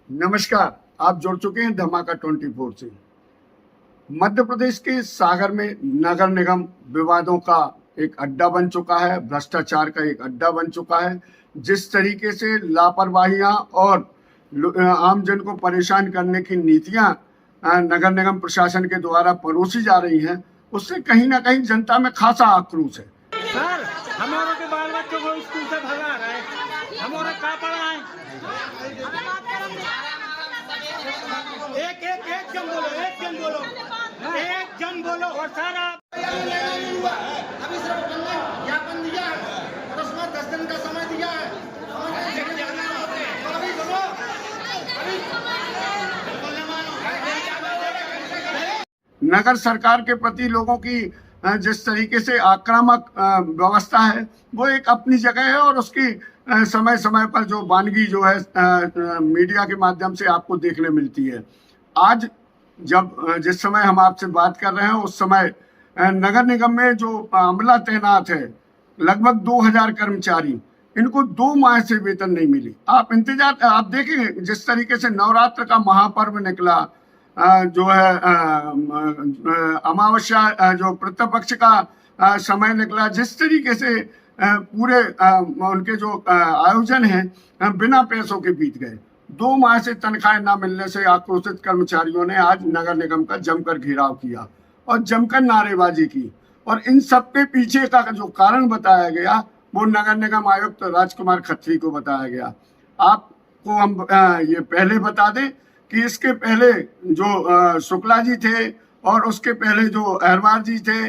नमस्कार। आप जुड़ चुके हैं धमाका 24 से। मध्य प्रदेश के सागर में नगर निगम विवादों का एक अड्डा बन चुका है, भ्रष्टाचार का एक अड्डा बन चुका है। जिस तरीके से लापरवाहियां और आम जन को परेशान करने की नीतियां नगर निगम प्रशासन के द्वारा परोसी जा रही हैं, उससे कहीं ना कहीं जनता में खासा आक्रोश है। सर, हमारे के बाल बच्चों को स्कूल से भगा रहे हैं, हमारा क्या पढ़ा है? एक जन बोलो, एक जन बोलो और सारा अभी सिर्फ ज्ञापन दिया है और उसमें 10 दिन का समय दिया है। नगर सरकार के प्रति लोगों की जिस तरीके से आक्रामक व्यवस्था है वो एक अपनी जगह है, और उसकी समय समय पर जो वानगी जो है मीडिया के माध्यम से आपको देखने मिलती है। आज जिस समय हम आपसे बात कर रहे हैं उस समय नगर निगम में जो अमला तैनात है, लगभग 2000 कर्मचारी, इनको 2 माह से वेतन नहीं मिली। आप देखेंगे जिस तरीके से नवरात्र का महापर्व निकला, जो है अमावस्या जो पितृपक्ष का समय निकला, जिस तरीके से पूरे उनके जो आयोजन हैं बिना पैसों के बीत गए। 2 माह से तनख्वाह न मिलने से आक्रोशित कर्मचारियों ने आज नगर निगम का जमकर घेराव किया और जमकर नारेबाजी की, और इन सब के पीछे का जो कारण बताया गया वो नगर निगम आयुक्त राजकुमार खत्री को बताया गया। आपको हम ये पहले बता दें कि इसके पहले जो शुक्ला जी थे और उसके पहले जो अहरवार जी थे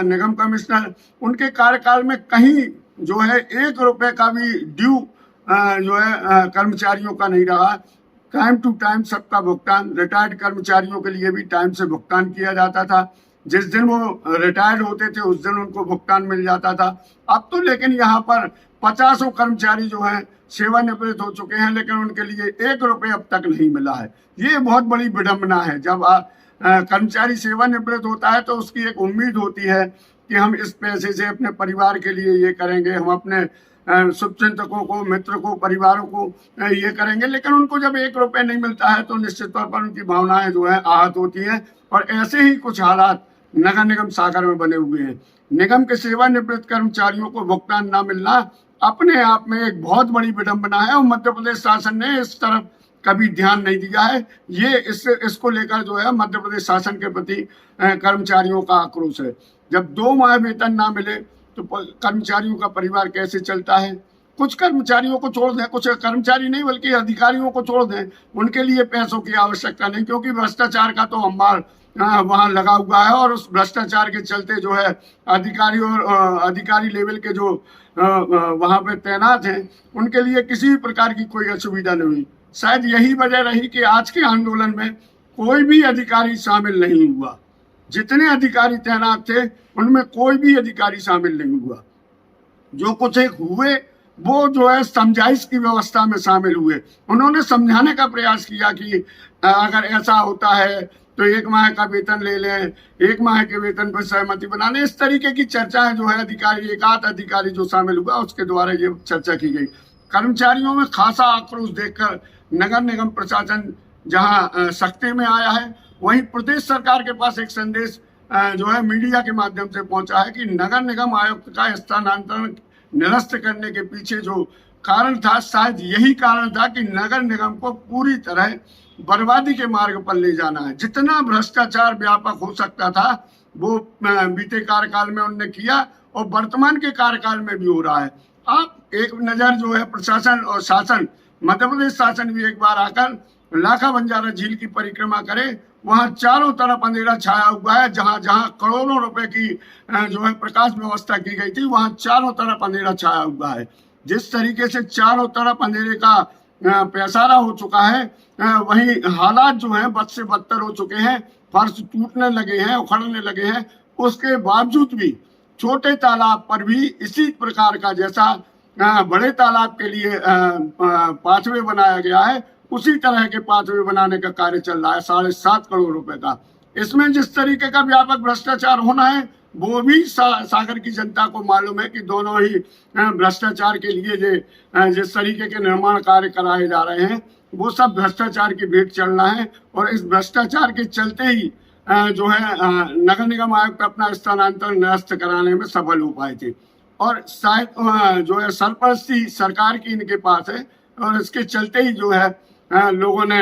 निगम कमिश्नर, उनके कार्यकाल में कहीं जो है 1 रुपए का भी ड्यू जो है कर्मचारियों का नहीं रहा। टाइम टू टाइम सबका भुगतान, रिटायर्ड कर्मचारियों के लिए भी टाइम से भुगतान किया जाता था। जिस दिन वो रिटायर्ड होते थे उस दिन उनको भुगतान मिल जाता था। अब तो लेकिन यहाँ पर 50 कर्मचारी जो हैं सेवानिवृत्त हो चुके हैं, लेकिन उनके लिए 1 रुपए अब तक नहीं मिला है। ये बहुत बड़ी विडंबना है। जब कर्मचारी सेवानिवृत्त होता है तो उसकी एक उम्मीद होती है कि हम इस पैसे से अपने परिवार के लिए ये करेंगे, हम अपने शुभचिंतकों को, मित्र को, परिवारों को ये करेंगे, लेकिन उनको जब 1 रुपए नहीं मिलता है तो निश्चित तौर पर उनकी भावनाएं जो है आहत होती हैं। और ऐसे ही कुछ हालात नगर निगम सागर में बने हुए हैं। निगम के सेवानिवृत्त कर्मचारियों को भुगतान न मिलना अपने आप में एक बहुत बड़ी विडंबना है, और मध्य प्रदेश शासन ने इस तरफ कभी ध्यान नहीं दिया है। ये इसको लेकर जो है मध्य प्रदेश शासन के प्रति कर्मचारियों का आक्रोश है। जब 2 माह वेतन ना मिले तो कर्मचारियों का परिवार कैसे चलता है? कुछ कर्मचारियों को छोड़ दें, कुछ कर्मचारी नहीं बल्कि अधिकारियों को छोड़ दें, उनके लिए पैसों की आवश्यकता नहीं, क्योंकि भ्रष्टाचार का तो अंबार वहां लगा हुआ है। और उस भ्रष्टाचार के चलते जो है अधिकारी और अधिकारी लेवल के जो वहां पे तैनात हैं उनके लिए किसी भी प्रकार की कोई असुविधा नहीं हुई। शायद यही वजह रही कि आज के आंदोलन में कोई भी अधिकारी शामिल नहीं हुआ। जितने अधिकारी तैनात थे उनमें कोई भी अधिकारी शामिल नहीं हुआ। जो कुछ एक हुए वो जो है समझाइश की व्यवस्था में शामिल हुए। उन्होंने समझाने का प्रयास किया कि अगर ऐसा होता है तो 1 माह का वेतन ले लें, 1 माह के वेतन पर सहमति बना लें। इस तरीके की चर्चाएं जो है अधिकारी, एक आध अधिकारी जो शामिल हुआ उसके द्वारा ये चर्चा की गई। कर्मचारियों में खासा आक्रोश देखकर नगर निगम प्रशासन जहां सख्ती में आया है, वहीं प्रदेश सरकार के पास एक संदेश जो है मीडिया के माध्यम से पहुंचा है कि नगर निगम आयुक्त का स्थानांतरण निरस्त करने के पीछे जो कारण था, शायद यही कारण था कि नगर निगम को पूरी तरह बर्बादी के मार्ग पर ले जाना है। जितना भ्रष्टाचार व्यापक हो सकता था वो बीते कार्यकाल में उन्होंने किया और वर्तमान के कार्यकाल में भी हो रहा है। आप एक नज़र जो है प्रशासन और शासन, मध्य प्रदेश शासन भी एक बार आकर लाखा बंजारा झील की परिक्रमा करे। वहां चारों तरफ अंधेरा छाया हुआ है। जहां जहां करोड़ों रुपए की जो है प्रकाश व्यवस्था की गई थी, वहां चारों तरफ अंधेरा छाया हुआ है। जिस तरीके से चारों तरफ अंधेरे का पैसारा हो चुका है, वहीं हालात जो हैं बद से बदतर हो चुके हैं। फर्श टूटने लगे हैं, उखड़ने लगे हैं। उसके बावजूद भी छोटे तालाब पर भी इसी प्रकार का, जैसा बड़े तालाब के लिए पाथवे बनाया गया है, उसी तरह के पाथवे बनाने का कार्य चल रहा है 7.5 करोड़ रुपए का। इसमें जिस तरीके का व्यापक भ्रष्टाचार होना है वो भी सागर की जनता को मालूम है कि दोनों ही भ्रष्टाचार के लिए जिस तरीके के निर्माण कार्य कराए जा रहे हैं वो सब भ्रष्टाचार की भेंट चलना है। और इस भ्रष्टाचार के चलते ही जो है नगर निगम आयुक्त अपना स्थानांतरण निरस्त कराने में सफल हो पाए थे। और शायद जो है सरपरस्ती सरकार की इनके पास है और इसके चलते ही जो है लोगों ने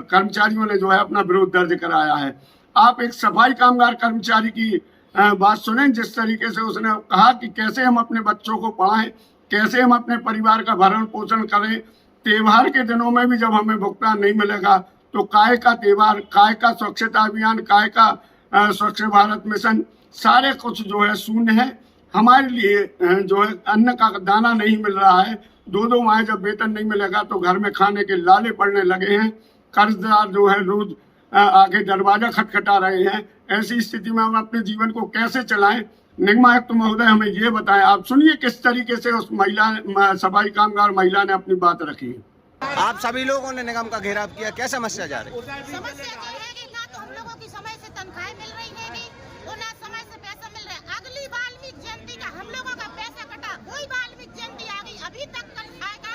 कर्मचारियों ने जो है अपना विरोध दर्ज कराया है। आप एक सफाई कामगार कर्मचारी की बात सुने, जिस तरीके से उसने कहा कि कैसे हम अपने बच्चों को पढ़ाएं, कैसे हम अपने परिवार का भरण पोषण करें। त्योहार के दिनों में भी जब हमें भुगतान नहीं मिलेगा तो काय का त्योहार, काय का स्वच्छता अभियान, काय का स्वच्छ भारत मिशन, सारे कुछ जो है शून्य है। हमारे लिए जो है अन्न का दाना नहीं मिल रहा है। 2-2 माह जब वेतन नहीं मिलेगा तो घर में खाने के लाले पड़ने लगे हैं। कर्जदार जो है रोज आगे दरवाजा खटखटा रहे हैं। ऐसी स्थिति में हम अपने जीवन को कैसे चलाएं? निगम आयुक्त महोदय हमें ये बताएं। आप सुनिए किस तरीके से उस महिला सफाई कामगार महिला ने अपनी बात रखी। आप सभी लोगों ने निगम का घेराव किया, क्या समस्या जा रही है? समस्या ये है कि ना तो हम लोगों की समय से तनख्वाहें मिल रही है और ना समय से पैसा मिल रहा है। अगली वाल्मीकि जयंती का हम लोगों का पैसा कटा, कोई वाल्मीकि जयंती आ गई, अभी तक तनख्वाह का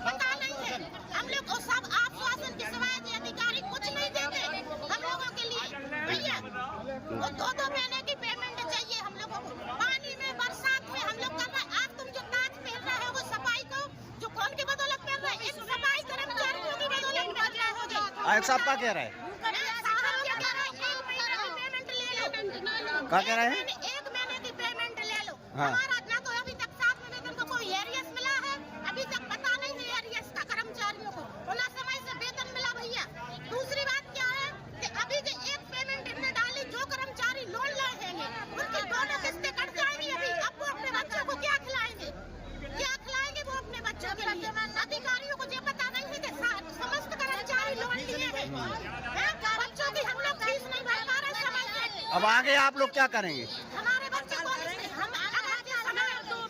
पता नहीं है। हम लोग को सब आश्वासन के सिवाय अधिकारी कुछ नहीं देते हम लोगों के लिए। भैया वो 2-2 महीने की पेमेंट चाहिए हम लोगों को। पानी में बरसात में हम लोग कर रहे हैं। आप तुम जो ताज पहन रहे हो वो सफाई को जो कौन की बदौलत पहन रहे हैं? इस सफाई कर्मचारियों की बदौलत पहन रहे हो। जो आयुक्त साहब क्या कह रहे हैं? क्या कह रहे हैं? 1 महीने की पेमेंट ले लो। हाँ। हमारा ना तो अभी तक 7 वेतन को कोई एरियस मिला है, अभी तक पता नहीं है एरियस का कर्मचारियों को, ना समय से वेतन मिला भैया। दूसरी बात क्या है कि अभी जो 1 पेमेंट इनने डाली, जो कर्मचारी लोन लाएंगे उनकी दोनों किस्तें कट जाएंगी। अभी अब वो अपने बच्चों को क्या खिलाएंगे? क्या खिलाएंगे वो अपने बच्चों के लिए? अधिकारियों को ये पता नहीं है कि समस्त कर्मचारी लोन लिए हैं। बच्चों की हम लोग फीस नहीं भर पा रहे समय से। अब आगे आप लोग क्या करेंगे? हमारे बच्चे को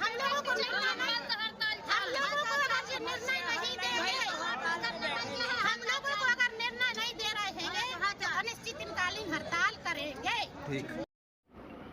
हम लोगों को निर्णय नहीं दे रहे हैं तो अनिश्चितकालीन हड़ताल करेंगे। ठीक।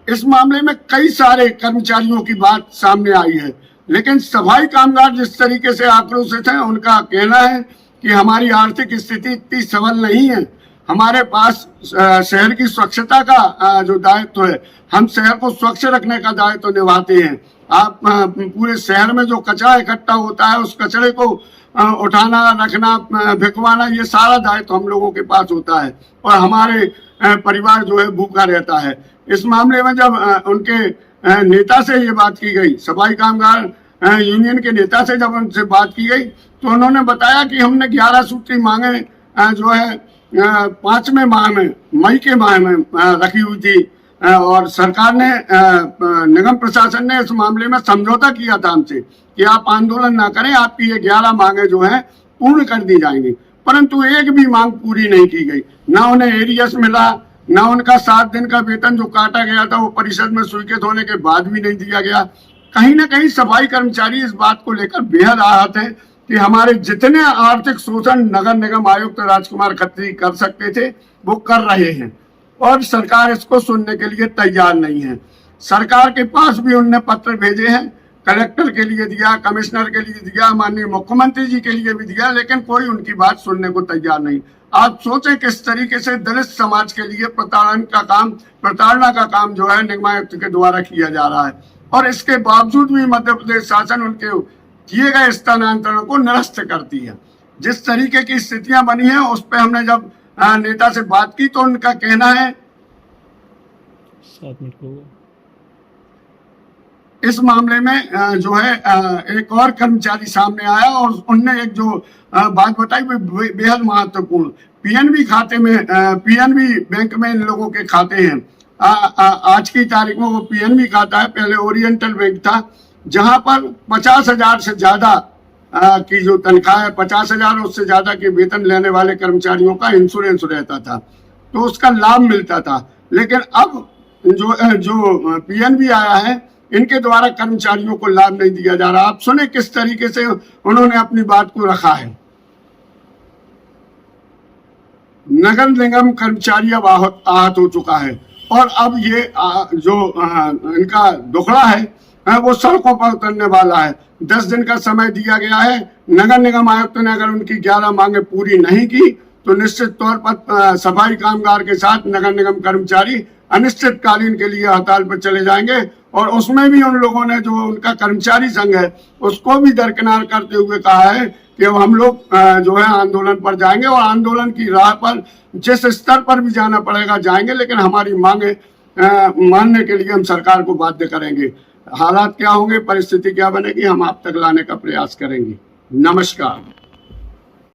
इस मामले में कई सारे कर्मचारियों की बात सामने आई है, लेकिन सफाई कामगार जिस तरीके से आक्रोशित हैं, उनका कहना है कि हमारी आर्थिक स्थिति इतनी सबल नहीं है। हमारे पास शहर की स्वच्छता का जो दायित्व है, हम शहर को स्वच्छ रखने का दायित्व निभाते हैं। आप पूरे शहर में जो कचरा इकट्ठा होता है उस कचरे को उठाना, रखना, भिगवाना, ये सारा दायित्व हम लोगों के पास होता है और हमारे परिवार जो है भूखा रहता है। इस मामले में जब उनके नेता से ये बात की गई, सफाई कामगार यूनियन के नेता से जब उनसे बात की गई तो उन्होंने बताया कि हमने 11 सूत्री मांगे जो है 5वें माह में, मई के माह में रखी हुई थी और सरकार ने निगम प्रशासन ने इस मामले में समझौता किया था हमसे कि आप आंदोलन ना करें, आपकी ये 11 मांगे जो हैं पूर्ण कर दी जाएंगी। परंतु एक भी मांग पूरी नहीं की गई। ना उन्हें एरियस मिला, ना उनका 7 दिन का वेतन जो काटा गया था वो परिषद में स्वीकृत होने के बाद भी नहीं दिया गया। कहीं ना कहीं सफाई कर्मचारी इस बात को लेकर बेहद आहत है कि हमारे जितने आर्थिक शोषण नगर निगम आयुक्त राजकुमार खत्री कर सकते थे वो कर रहे हैं और सरकार इसको सुनने के लिए तैयार नहीं है। सरकार के पास भी उनने पत्र भेजे हैं, कलेक्टर के लिए दिया, कमिश्नर के लिए दिया, माननीय मुख्यमंत्री जी के लिए भी दिया, लेकिन कोई उनकी बात सुनने को तैयार नहीं। आप सोचें किस तरीके से दलित समाज के लिए प्रताड़ना का काम जो है निगम आयुक्त के द्वारा किया जा रहा है और इसके बावजूद भी मध्य प्रदेश शासन उनके किए गए स्थानांतरण को निरस्त करती है। जिस तरीके की स्थितियां बनी है उस पर हमने जब नेता से बात की तो उनका कहना है इस मामले में जो है एक और कर्मचारी सामने आया और उनने एक जो बात बताई वो बेहद महत्वपूर्ण। पीएनबी खाते में, पीएनबी बैंक में इन लोगों के खाते हैं। आज की तारीख में वो पीएनबी खाता है, पहले ओरिएंटल बैंक था, जहां पर 50,000 से ज्यादा की जो तनख्वाह है, 50,000 उससे ज्यादा के वेतन लेने वाले कर्मचारियों का इंश्योरेंस रहता था तो उसका लाभ मिलता था। लेकिन अब जो पीएनबी आया है इनके द्वारा कर्मचारियों को लाभ नहीं दिया जा रहा। आप सुने किस तरीके से उन्होंने अपनी बात को रखा है। नगर निगम कर्मचारी अब आहत हो चुका है और अब ये इनका दुखड़ा है वो सड़कों पर उतरने वाला है। 10 दिन का समय दिया गया है। नगर निगम आयुक्त ने अगर उनकी 11 मांगे पूरी नहीं की तो निश्चित तौर पर सफाई कामगार के साथ नगर निगम कर्मचारी अनिश्चितकालीन के लिए हड़ताल पर चले जाएंगे। और उसमें भी उन लोगों ने जो उनका कर्मचारी संघ है उसको भी दरकिनार करते हुए कहा है कि अब हम लोग जो है आंदोलन पर जाएंगे और आंदोलन की राह पर जिस स्तर पर भी जाना पड़ेगा जाएंगे, लेकिन हमारी मांगे मानने के लिए हम सरकार को बाध्य करेंगे। हालात क्या होंगे, परिस्थिति क्या बनेगी, हम आप तक लाने का प्रयास करेंगे। नमस्कार।